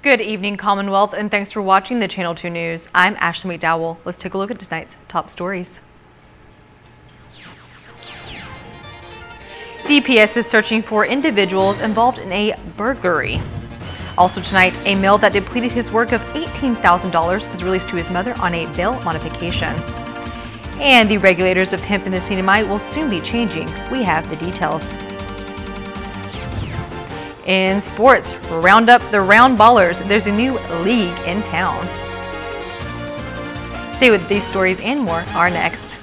Good evening, Commonwealth, and thanks for watching the Channel 2 News. I'm Ashley McDowell. Let's take a look at tonight's top stories. DPS is searching for individuals involved in a burglary. Also tonight, a male that depleted his work of $18,000 is released to his mother on a bail modification. And the regulators of Hemp in the CNMI will soon be changing. We have the details. In sports, round up the round ballers. There's a new league in town. Stay with these stories and more are next.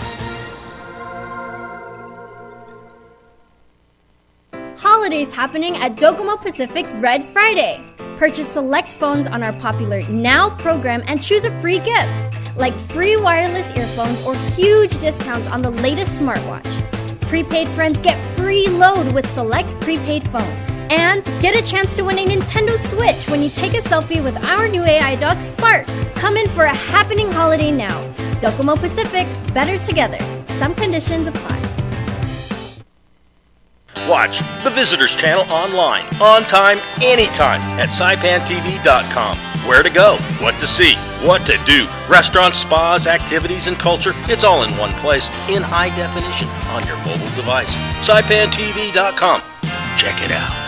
Holidays happening at Docomo Pacific's Red Friday. Purchase select phones on our popular Now program and choose a free gift, like free wireless earphones or huge discounts on the latest smartwatch. Prepaid friends get free load with select prepaid phones. And get a chance to win a Nintendo Switch when you take a selfie with our new AI dog, Spark. Come in for a happening holiday now. Docomo Pacific, better together. Some conditions apply. Watch the Visitors Channel online, on time, anytime at saipantv.com. Where to go, what to see, what to do. Restaurants, spas, activities, and culture. It's all in one place, in high definition, on your mobile device. saipantv.com. Check it out.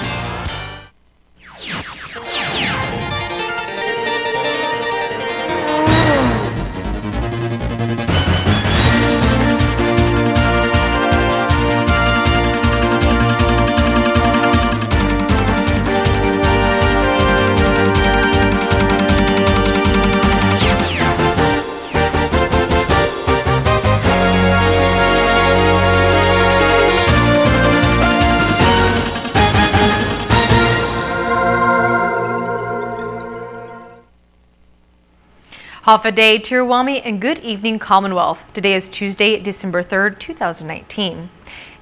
Half a day, Tirawami, and good evening, Commonwealth. Today is Tuesday, December 3rd, 2019.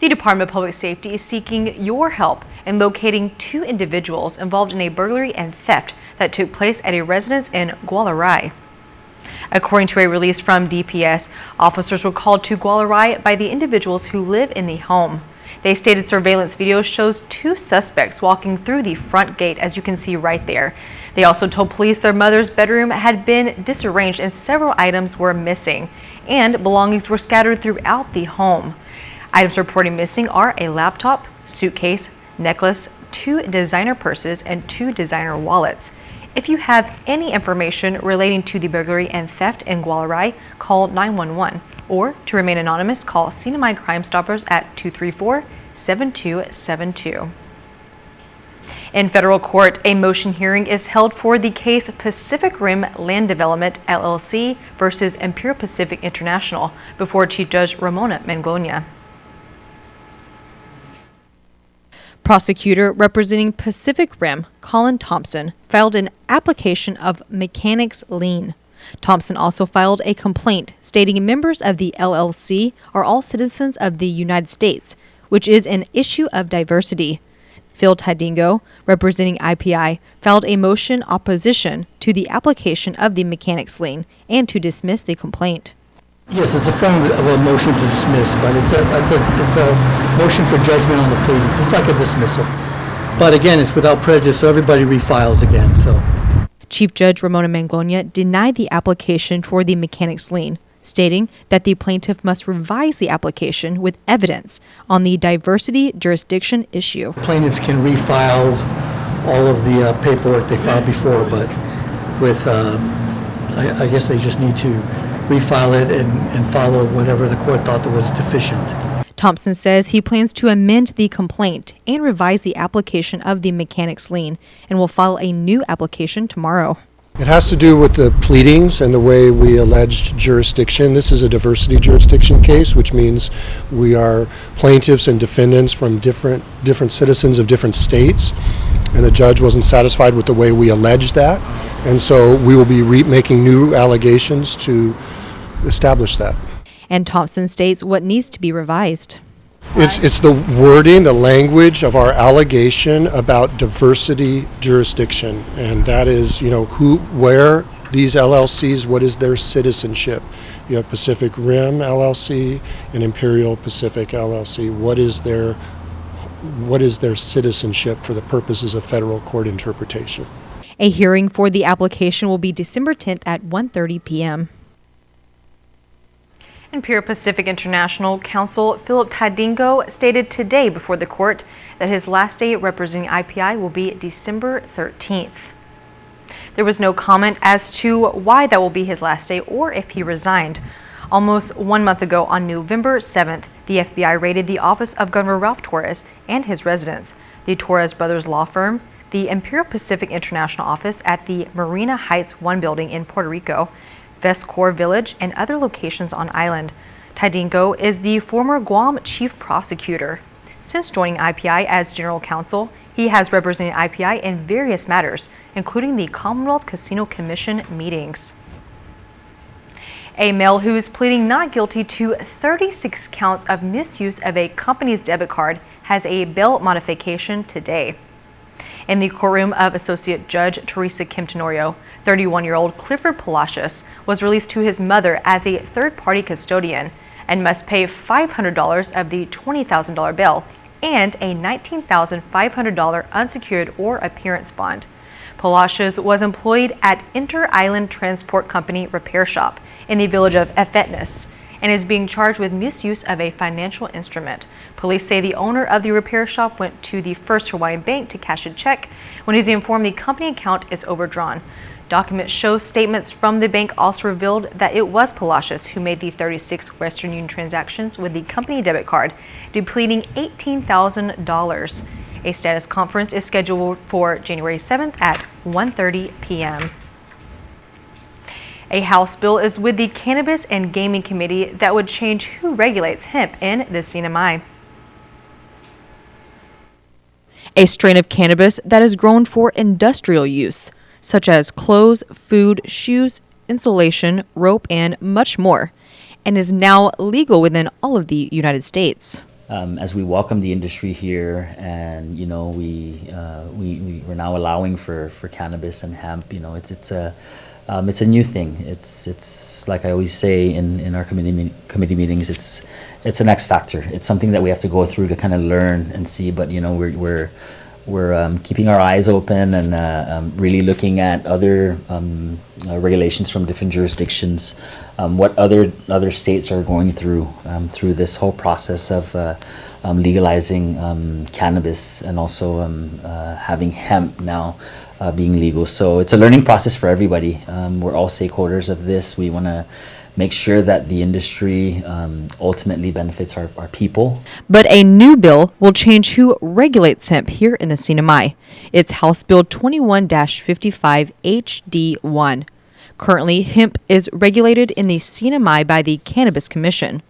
The Department of Public Safety is seeking your help in locating two individuals involved in a burglary and theft that took place at a residence in Burglary. According to a release from DPS, officers were called to Burglary by the individuals who live in the home. They stated surveillance video shows two suspects walking through the front gate, as you can see right there. They also told police their mother's bedroom had been disarranged and several items were missing, and belongings were scattered throughout the home. Items reported missing are a laptop, suitcase, necklace, 2 designer purses, and 2 designer wallets. If you have any information relating to the burglary and theft in Burglary, call 911. Or, to remain anonymous, call CNMI Crime Stoppers at 234-7272. In federal court, a motion hearing is held for the case Pacific Rim Land Development, LLC versus Imperial Pacific International before Chief Judge Ramona Manglona. Prosecutor representing Pacific Rim, Colin Thompson, filed an application of mechanics lien. Thompson also filed a complaint stating members of the LLC are all citizens of the United States, which is an issue of diversity. Phil Tadingo, representing IPI, filed a motion opposition to the application of the mechanics lien and to dismiss the complaint. Yes, it's a form of a motion to dismiss, but it's a motion for judgment on the pleadings. It's like a dismissal. But again, it's without prejudice, so everybody refiles again. So, Chief Judge Ramona Manglona denied the application for the mechanics lien, stating that the plaintiff must revise the application with evidence on the diversity jurisdiction issue. Plaintiffs can refile all of the paperwork they filed before, but with, I guess they just need to refile it and follow whatever the court thought that was deficient. Thompson says he plans to amend the complaint and revise the application of the mechanics lien and will file a new application tomorrow. It has to do with the pleadings and the way we alleged jurisdiction. This is a diversity jurisdiction case, which means we are plaintiffs and defendants from different citizens of different states, and the judge wasn't satisfied with the way we alleged that, and so we will be making new allegations to establish that. And Thompson states what needs to be revised. It's the wording, the language of our allegation about diversity jurisdiction, and that is, where these LLCs, what is their citizenship? You have Pacific Rim LLC and Imperial Pacific LLC. What is their citizenship for the purposes of federal court interpretation? A hearing for the application will be December 10th at 1:30 p.m. Imperial Pacific International Counsel Philip Tadingo stated today before the court that his last day representing IPI will be December 13th. There was no comment as to why that will be his last day or if he resigned. Almost 1 month ago, on November 7th, the FBI raided the office of Governor Ralph Torres and his residence, the Torres Brothers law firm, the Imperial Pacific International office at the Marina Heights 1 building in Puerto Rico, Vescor Village, and other locations on island. Tadingo is the former Guam chief prosecutor. Since joining IPI as general counsel, he has represented IPI in various matters, including the Commonwealth Casino Commission meetings. A male who is pleading not guilty to 36 counts of misuse of a company's debit card has a bail modification today. In the courtroom of Associate Judge Teresa Kim Tenorio, 31-year-old Clifford Palacios was released to his mother as a third-party custodian and must pay $500 of the $20,000 bail and a $19,500 unsecured or appearance bond. Palacios was employed at Inter-Island Transport Company Repair Shop in the village of Efetness and is being charged with misuse of a financial instrument. Police say the owner of the repair shop went to the First Hawaiian Bank to cash a check when he was informed the company account is overdrawn. Documents show statements from the bank also revealed that it was Palacios who made the 36 Western Union transactions with the company debit card, depleting $18,000. A status conference is scheduled for January 7th at 1:30 p.m. A House bill is with the Cannabis and Gaming Committee that would change who regulates hemp in the CNMI. A strain of cannabis that is grown for industrial use, such as clothes, food, shoes, insulation, rope, and much more, and is now legal within all of the United States. As we welcome the industry here, and we're now allowing for cannabis and hemp. It's a new thing. It's like I always say in our committee meetings. It's an X factor. It's something that we have to go through to kind of learn and see. But we're keeping our eyes open and really looking at other regulations from different jurisdictions, what other states are going through this whole process of legalizing cannabis and also having hemp now being legal. So it's a learning process for everybody. We're all stakeholders of this. We want to make sure that the industry ultimately benefits our people. But a new bill will change who regulates hemp here in the CNMI. It's House Bill 21-55 HD1. Currently, hemp is regulated in the CNMI by the Cannabis Commission.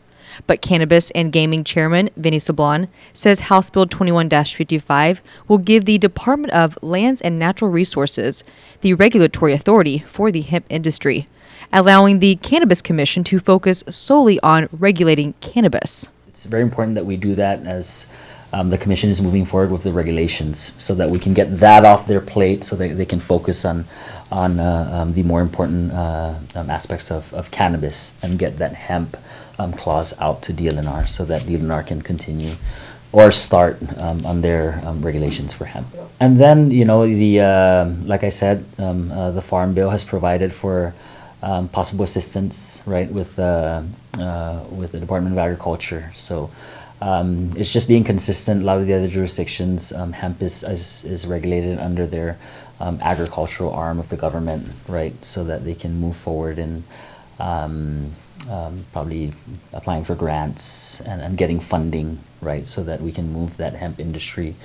But Cannabis and Gaming Chairman Vinny Sablon says House Bill 21-55 will give the Department of Lands and Natural Resources the regulatory authority for the hemp industry, allowing the Cannabis Commission to focus solely on regulating cannabis. It's very important that we do that as the Commission is moving forward with the regulations so that we can get that off their plate so that they can focus on the more important aspects of cannabis and get that hemp clause out to DLNR so that DLNR can continue or start on their regulations for hemp. And then, like I said, the Farm Bill has provided for possible assistance, right, with the Department of Agriculture. So it's just being consistent. A lot of the other jurisdictions, hemp is regulated under their agricultural arm of the government, right, so that they can move forward in probably applying for grants and getting funding, right, so that we can move that hemp industry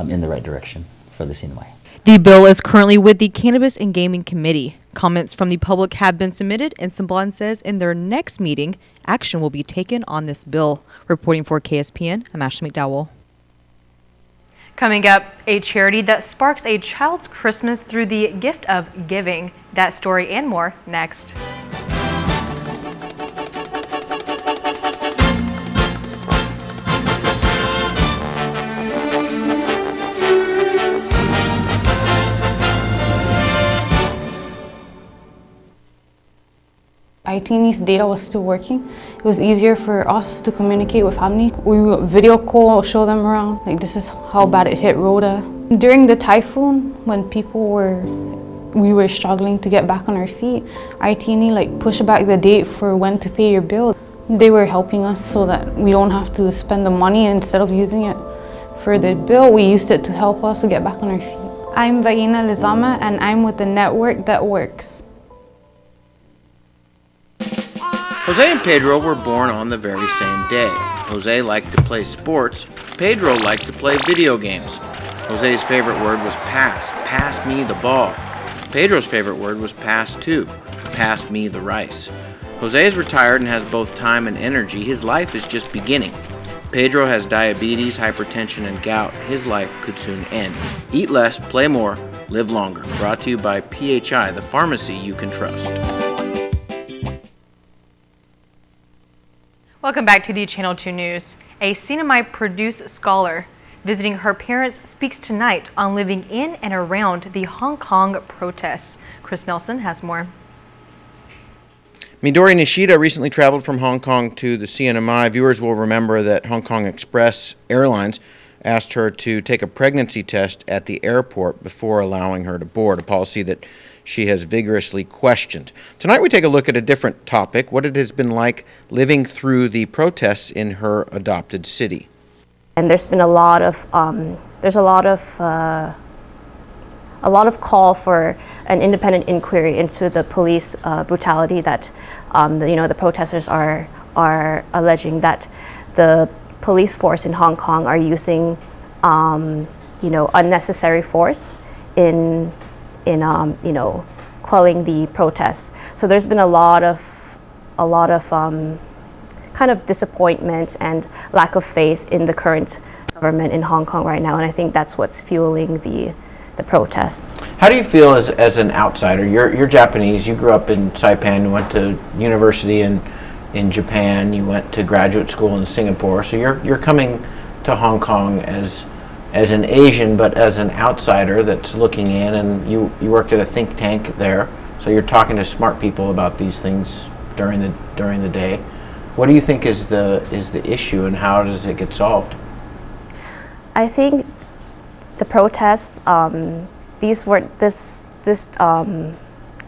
in the right direction for the CNMI. The bill is currently with the Cannabis and Gaming Committee. Comments from the public have been submitted, and Sablon says in their next meeting, action will be taken on this bill. Reporting for KSPN, I'm Ashley McDowell. Coming up, a charity that sparks a child's Christmas through the gift of giving. That story and more next. ITN's data was still working. It was easier for us to communicate with family. We would video call, show them around, like this is how bad it hit Rhoda. During the typhoon, when people were we were struggling to get back on our feet. RT&E like pushed back the date for when to pay your bill. They were helping us so that we don't have to spend the money. Instead of using it for the bill, we used it to help us to get back on our feet. I'm Vaina Lizama, and I'm with the network that works. Jose and Pedro were born on the very same day. Jose liked to play sports. Pedro liked to play video games. Jose's favorite word was pass. Pass me the ball. Pedro's favorite word was pass too. Pass me the rice. Jose is retired and has both time and energy. His life is just beginning. Pedro has diabetes, hypertension, and gout. His life could soon end. Eat less, play more, live longer. Brought to you by PHI, the pharmacy you can trust. Welcome back to the Channel 2 News. A CNMI produced scholar visiting her parents speaks tonight on living in and around the Hong Kong protests. Chris Nelson has more. Midori Nishida recently traveled from Hong Kong to the CNMI. Viewers will remember that Hong Kong Express Airlines asked her to take a pregnancy test at the airport before allowing her to board, a policy that she has vigorously questioned. Tonight we take a look at a different topic, what it has been like living through the protests in her adopted city. And there's been a lot of call for an independent inquiry into the police brutality that the protesters are alleging that the police force in Hong Kong are using unnecessary force in quelling the protests. So there's been a lot of kind of disappointment and lack of faith in the current government in Hong Kong right now, and I think that's what's fueling the protests. How do you feel as an outsider? You're Japanese. You grew up in Saipan. You went to university in Japan. You went to graduate school in Singapore. So you're coming to Hong Kong as an Asian, but as an outsider that's looking in. And you worked at a think tank there. So you're talking to smart people about these things during the day. What do you think is the issue, and how does it get solved? I think the protests, this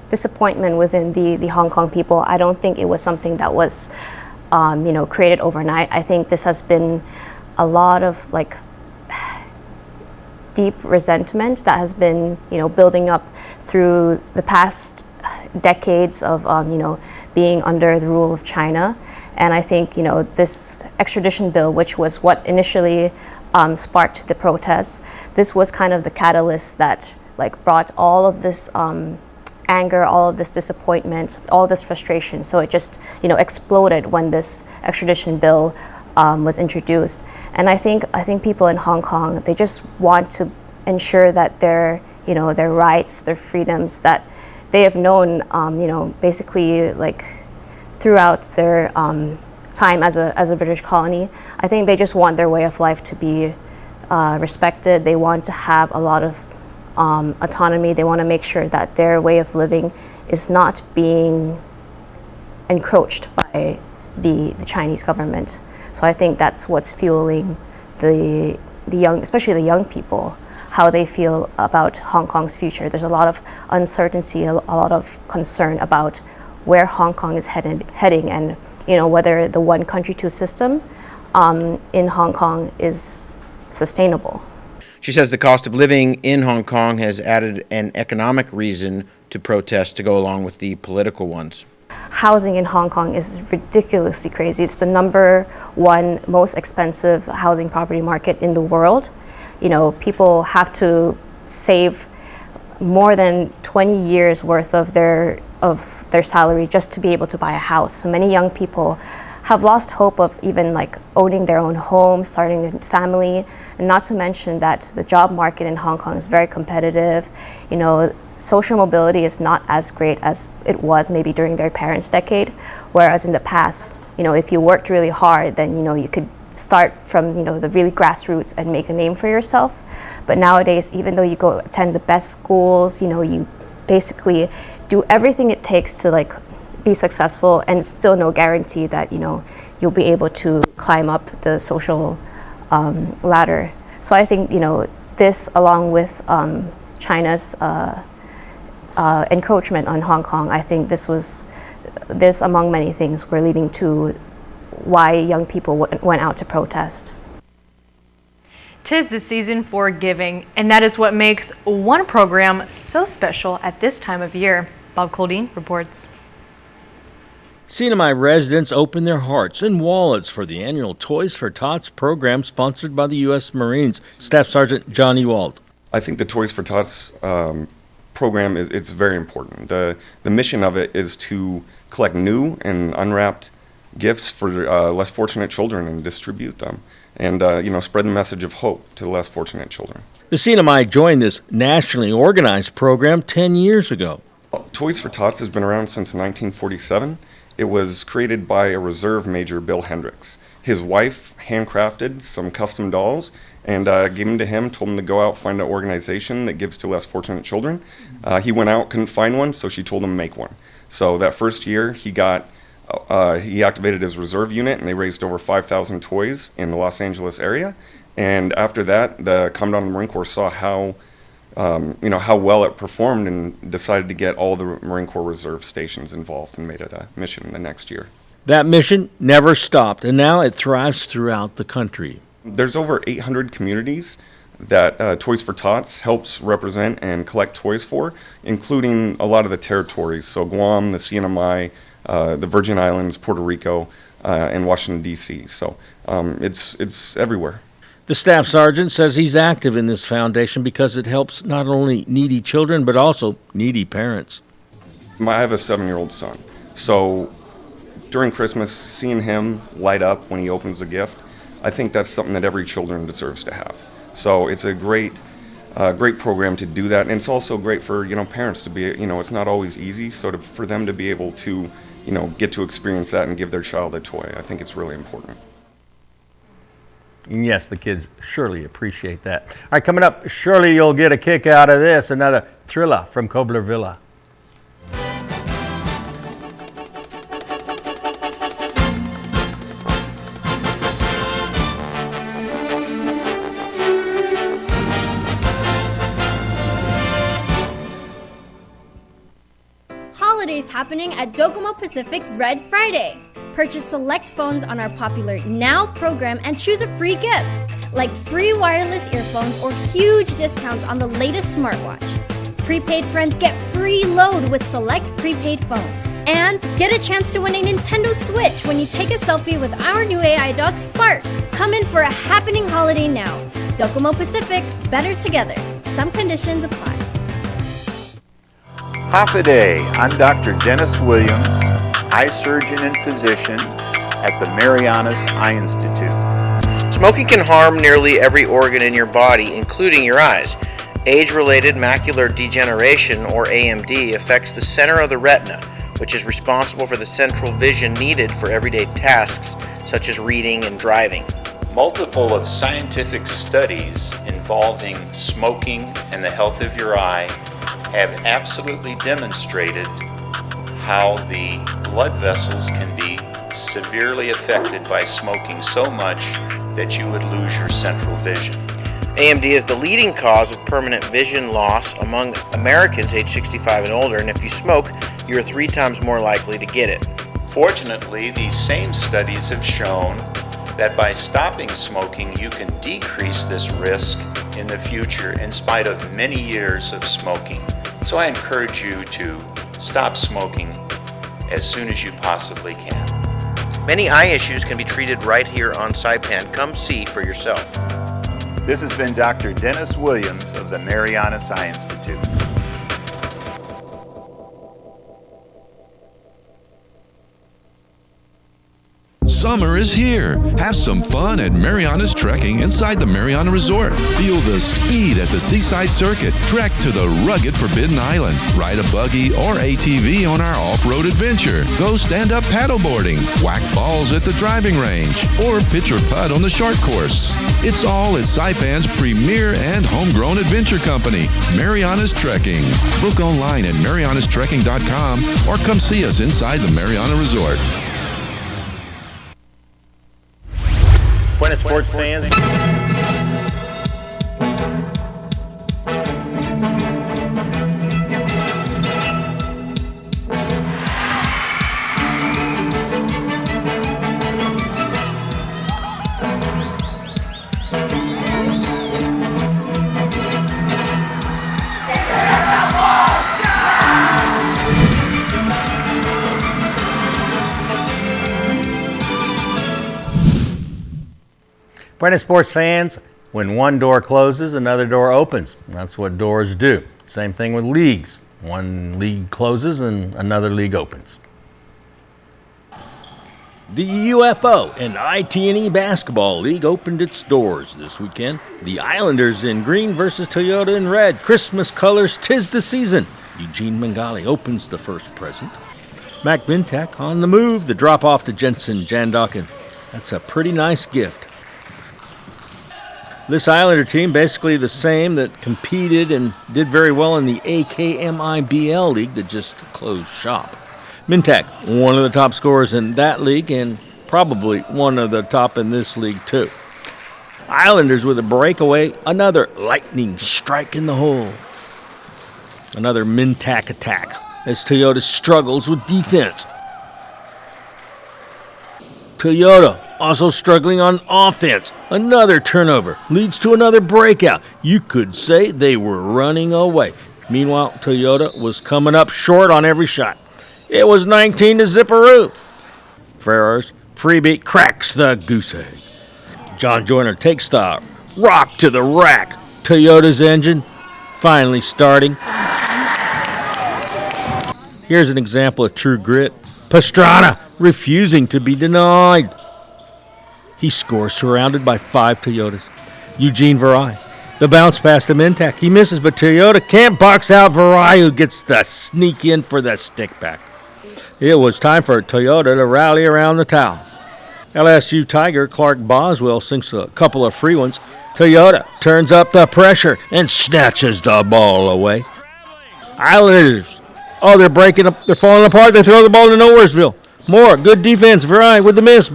disappointment within the Hong Kong people, I don't think it was something that was, created overnight. I think this has been a lot of deep resentment that has been, building up through the past decades of, being under the rule of China. And I think, this extradition bill, which was what initially sparked the protests, this was kind of the catalyst that brought all of this anger, all of this disappointment, all this frustration. So it just exploded when this extradition bill was introduced. And I think people in Hong Kong, they just want to ensure that their rights, their freedoms that they have known, basically throughout their time as a British colony. I think they just want their way of life to be respected. They want to have a lot of autonomy. They want to make sure that their way of living is not being encroached by the Chinese government. So I think that's what's fueling the young, especially the young people, how they feel about Hong Kong's future. There's a lot of uncertainty, a lot of concern about where Hong Kong is heading, and whether the one country, two system in Hong Kong is sustainable. She says the cost of living in Hong Kong has added an economic reason to protest to go along with the political ones. Housing in Hong Kong is ridiculously crazy. It's the #1 most expensive housing property market in the world. People have to save more than 20 years worth of their salary just to be able to buy a house. So many young people have lost hope of even owning their own home, starting a family, and not to mention that the job market in Hong Kong is very competitive. Social mobility is not as great as it was maybe during their parents' decade, whereas in the past, if you worked really hard, then you could start from the really grassroots and make a name for yourself. But nowadays, even though you go attend the best schools, you basically do everything it takes to be successful, and it's still no guarantee that you'll be able to climb up the social ladder. So I think this, along with China's encroachment on Hong Kong, I think this, among many things, were leading to why young people went out to protest. 'Tis the season for giving, and that is what makes one program so special at this time of year. Bob Coldine reports. CNMI residents opened their hearts and wallets for the annual Toys for Tots program sponsored by the U.S. Marines. Staff Sergeant John Ewald. I think the Toys for Tots program it's very important. The mission of it is to collect new and unwrapped gifts for less fortunate children and distribute them, and spread the message of hope to the less fortunate children. The CNMI joined this nationally organized program 10 years ago. Toys for Tots has been around since 1947. It was created by a reserve major, Bill Hendricks. His wife handcrafted some custom dolls and gave them to him, told him to go out, find an organization that gives to less fortunate children. He went out, couldn't find one, so she told him to make one. So that first year, he activated his reserve unit, and they raised over 5,000 toys in the Los Angeles area. And after that, the Commandant of the Marine Corps saw how well it performed and decided to get all the Marine Corps Reserve stations involved and made it a mission the next year. That mission never stopped, and now it thrives throughout the country. There's over 800 communities that Toys for Tots helps represent and collect toys for, including a lot of the territories. So Guam, the CNMI, the Virgin Islands, Puerto Rico, and Washington, D.C. So it's everywhere. The staff sergeant says he's active in this foundation because it helps not only needy children, but also needy parents. I have a 7-year-old son. So during Christmas, seeing him light up when he opens a gift, I think that's something that every children deserves to have. So it's a great program to do that. And it's also great for, parents to be, it's not always easy. So for them to be able to, get to experience that and give their child a toy, I think it's really important. And yes, the kids surely appreciate that. All right, coming up, surely you'll get a kick out of this. Another thriller from Kobler Villa. Holidays happening at Docomo Pacific's Red Friday. Purchase select phones on our popular Now program and choose a free gift, like free wireless earphones or huge discounts on the latest smartwatch. Prepaid friends get free load with select prepaid phones. And get a chance to win a Nintendo Switch when you take a selfie with our new AI dog, Spark. Come in for a happening holiday now. Docomo Pacific, better together. Some conditions apply. Half a day, I'm Dr. Dennis Williams, eye surgeon and physician at the Marianas Eye Institute. Smoking can harm nearly every organ in your body, including your eyes. Age-related macular degeneration, or AMD, affects the center of the retina, which is responsible for the central vision needed for everyday tasks such as reading and driving. Multiple of scientific studies involving smoking and the health of your eye have absolutely demonstrated how the blood vessels can be severely affected by smoking so much that you would lose your central vision. AMD is the leading cause of permanent vision loss among Americans age 65 and older, and if you smoke, you're 3 times more likely to get it. Fortunately, these same studies have shown that by stopping smoking, you can decrease this risk in the future in spite of many years of smoking. So I encourage you to stop smoking as soon as you possibly can. Many eye issues can be treated right here on Saipan. Come see for yourself. This has been Dr. Dennis Williams of the Marianas Eye Institute. Summer is here. Have some fun at Marianas Trekking inside the Mariana Resort. Feel the speed at the Seaside Circuit. Trek to the rugged Forbidden Island. Ride a buggy or ATV on our off-road adventure. Go stand-up paddleboarding. Whack balls at the driving range. Or pitch or putt on the short course. It's all at Saipan's premier and homegrown adventure company, Marianas Trekking. Book online at marianastrekking.com or come see us inside the Mariana Resort. Buenas sports fans. Brandon sports fans, when one door closes, another door opens. That's what doors do. Same thing with leagues. One league closes and another league opens. The UFO and IT&E Basketball League opened its doors this weekend. The Islanders in green versus Toyota in red. Christmas colors, 'tis the season. Eugene Bengali opens the first present. Mac Bintak on the move, the drop off to Jensen Jandokin. That's a pretty nice gift. This Islander team, basically the same that competed and did very well in the AKMI-BL League that just closed shop. Mintak, one of the top scorers in that league and probably one of the top in this league too. Islanders with a breakaway, another lightning strike in the hole. Another Mintak attack as Toyota struggles with defense. Toyota also struggling on offense. Another turnover leads to another breakout. You could say they were running away. Meanwhile, Toyota was coming up short on every shot. It was 19 to Zipperoo. Ferrer's freebie cracks the goose egg. John Joyner takes the rock to the rack. Toyota's engine finally starting. Here's an example of true grit. Pastrana refusing to be denied. He scores surrounded by 5 Toyotas. Eugene Varai. The bounce pass to Mintak. He misses, but Toyota can't box out Varai, who gets the sneak in for the stick back. It was time for Toyota to rally around the towel. LSU Tiger Clark Boswell sinks a couple of free ones. Toyota turns up the pressure and snatches the ball away. Islanders. Oh, they're breaking up. They're falling apart. They throw the ball to Nowheresville. More. Good defense. Varai with the miss.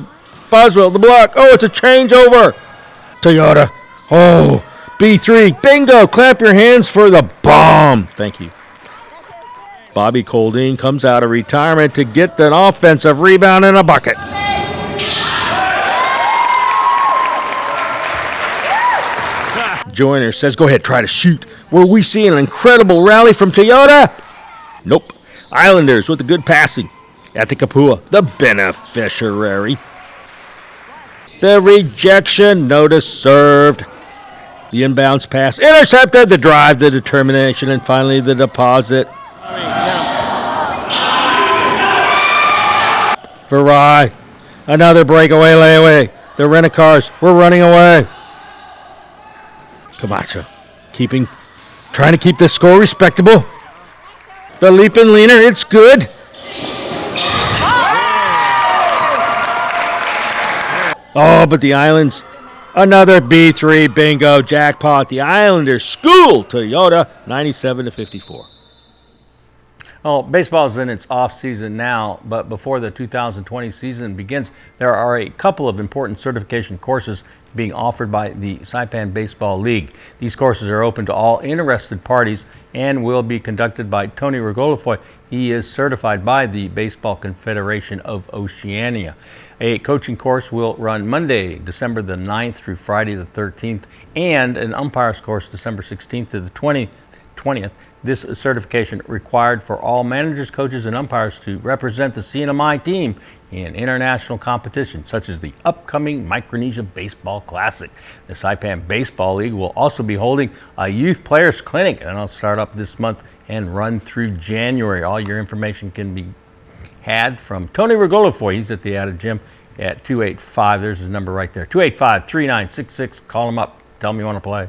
Boswell, the block. Oh, it's a changeover. Toyota. Oh, B3. Bingo. Clap your hands for the bomb. Thank you. Bobby Coldine comes out of retirement to get an offensive rebound and a bucket. Joyner says, go ahead, try to shoot. Were we seeing an incredible rally from Toyota? Nope. Islanders with the good passing. At the Kapua, the beneficiary. The rejection notice served. The inbounds pass intercepted. The drive, the determination, and finally the deposit. Varai. Another breakaway layaway. The rent-a-cars were running away. Camacho trying to keep the score respectable. The leap and leaner, it's good. Oh, but the Islands, another B3 bingo jackpot. The Islanders school Toyota 97-54. Oh, baseball is in its off season now, but before the 2020 season begins, there are a couple of important certification courses being offered by the Saipan Baseball League. These courses are open to all interested parties and will be conducted by Tony Regulafoy. He is certified by the Baseball Confederation of Oceania. A coaching course will run Monday, December the 9th through Friday the 13th, and an umpires course December 16th to the 20th. This certification required for all managers, coaches, and umpires to represent the CNMI team in international competitions, such as the upcoming Micronesia Baseball Classic. The Saipan Baseball League will also be holding a youth players clinic, and it'll start up this month and run through January. All your information can be had from Tony Regulafoy. He's at the Added Gym at 285. There's his number right there, 285-3966. Call him up. Tell him you want to play.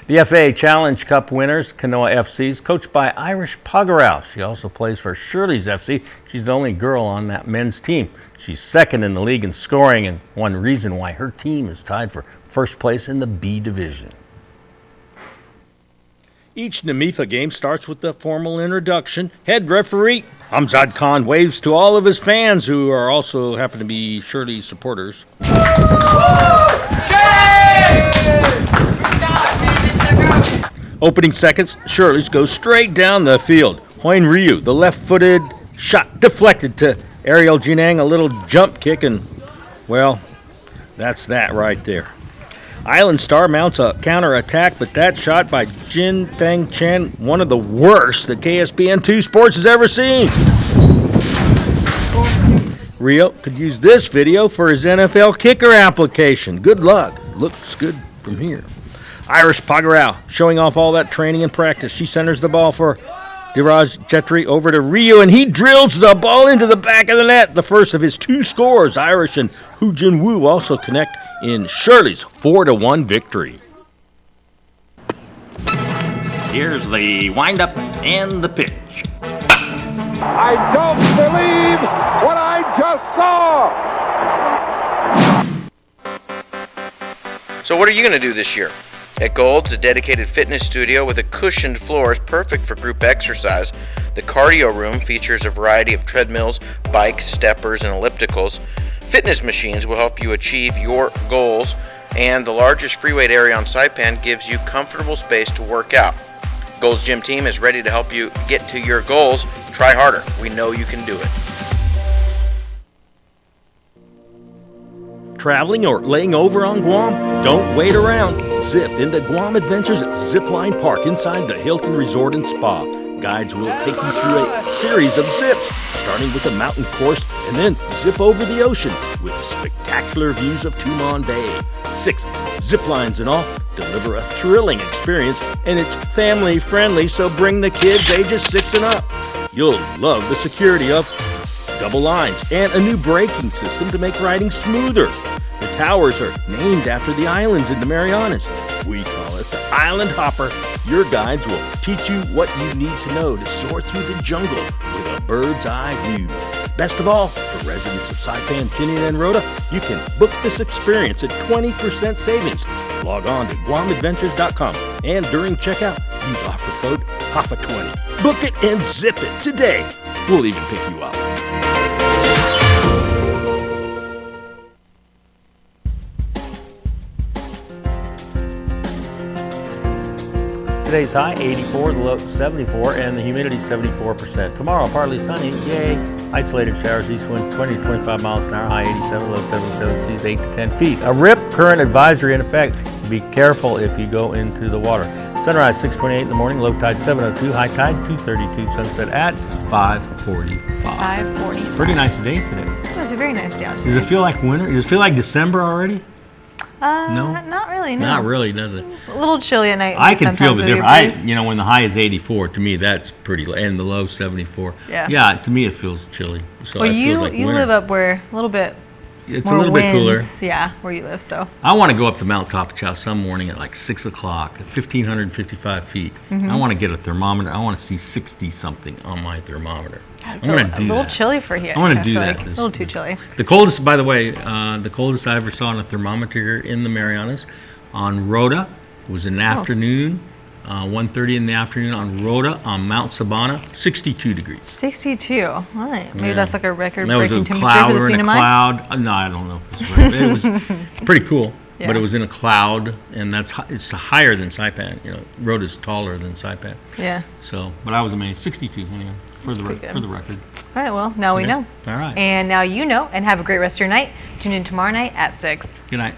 The FA Challenge Cup winners, Kanoa FC's, coached by Irish Pagarow. She also plays for Shirley's FC. She's the only girl on that men's team. She's second in the league in scoring, and one reason why her team is tied for first place in the B division. Each Namifa game starts with the formal introduction. Head referee Hamzad Khan waves to all of his fans, who are also happen to be Shirley's supporters. Opening seconds, Shirley's go straight down the field. Hoin Ryu, the left-footed shot deflected to Ariel Jinang, a little jump kick, and, well, that's that right there. Island Star mounts a counter-attack, but that shot by Jin Feng Chen, one of the worst that KSPN2 Sports has ever seen. Rio could use this video for his NFL kicker application. Good luck. Looks good from here. Irish Pagarao showing off all that training and practice. She centers the ball for Diraj Chetri over to Rio, and he drills the ball into the back of the net. The first of his 2 scores. Irish and Hu Jin Woo also connect in Shirley's 4-1 victory. Here's the windup and the pitch. I don't believe what I just saw. So what are you going to do this year? At Gold's, a dedicated fitness studio with a cushioned floor is perfect for group exercise. The cardio room features a variety of treadmills, bikes, steppers, and ellipticals. Fitness machines will help you achieve your goals, and the largest free weight area on Saipan gives you comfortable space to work out. Gold's Gym team is ready to help you get to your goals. Try harder. We know you can do it. Traveling or laying over on Guam? Don't wait around. Zip into Guam Adventures at Zipline Park inside the Hilton Resort and Spa. Guides will take you through a series of zips, starting with a mountain course and then zip over the ocean with spectacular views of Tumon Bay. 6 zip lines in all deliver a thrilling experience, and it's family friendly, so bring the kids ages 6 and up. You'll love the security of double lines and a new braking system to make riding smoother. The towers are named after the islands in the Marianas. We call it the Island Hopper. Your guides will teach you what you need to know to soar through the jungle with a bird's eye view. Best of all, for residents of Saipan, Tinian, and Rota, you can book this experience at 20% savings. Log on to GuamAdventures.com and during checkout, use offer code HAFA20. Book it and zip it today. We'll even pick you up. Today's high 84, the low 74, and the humidity 74%. Tomorrow, partly sunny, yay. Isolated showers, east winds 20 to 25 miles an hour, high 87, low 77, seas 8 to 10 feet. A RIP current advisory in effect. Be careful if you go into the water. Sunrise 6:28 in the morning, low tide 7:02, high tide 2:32, sunset at 5:45. 5:45. Pretty nice day today. It was a very nice day out today. Does it feel like winter? Does it feel like December already? No? Not really, no. Not really, does it? A little chilly at night. I can feel the sometimes difference. When the high is 84, to me that's pretty, and the low 74. Yeah. Yeah, to me it feels chilly. So Well, it feels you like you winter. live up where a little bit It's more a little bit cooler. winds, yeah, where you live, so. I want to go up to Mount Tapachow some morning at like 6 o'clock, at 1,555 feet. Mhm. I want to get a thermometer. I want to see 60 something on my thermometer. I I'm feel going to a do little that. chilly for here. I want to I do feel that. like a little too chilly. The coldest, by the way, the coldest I ever saw on a thermometer in the Marianas on Rota was in the afternoon, 1:30 in the afternoon on Rota on Mount Sabana, 62 degrees. 62. All right. Maybe Yeah. that's like a That was record-breaking a temperature cloud for the or in a CNMI. cloud. No, I don't know if it's right. It was pretty cool, Yeah. but it was in a cloud, and it's higher than Saipan. Rota's taller than Saipan. Yeah. So, but I was amazed. 62 anyway, for the pretty good. for the record. All right, well, now we Okay. know. All right. And now you know, and have a great rest of your night. Tune in tomorrow night at 6. Good night.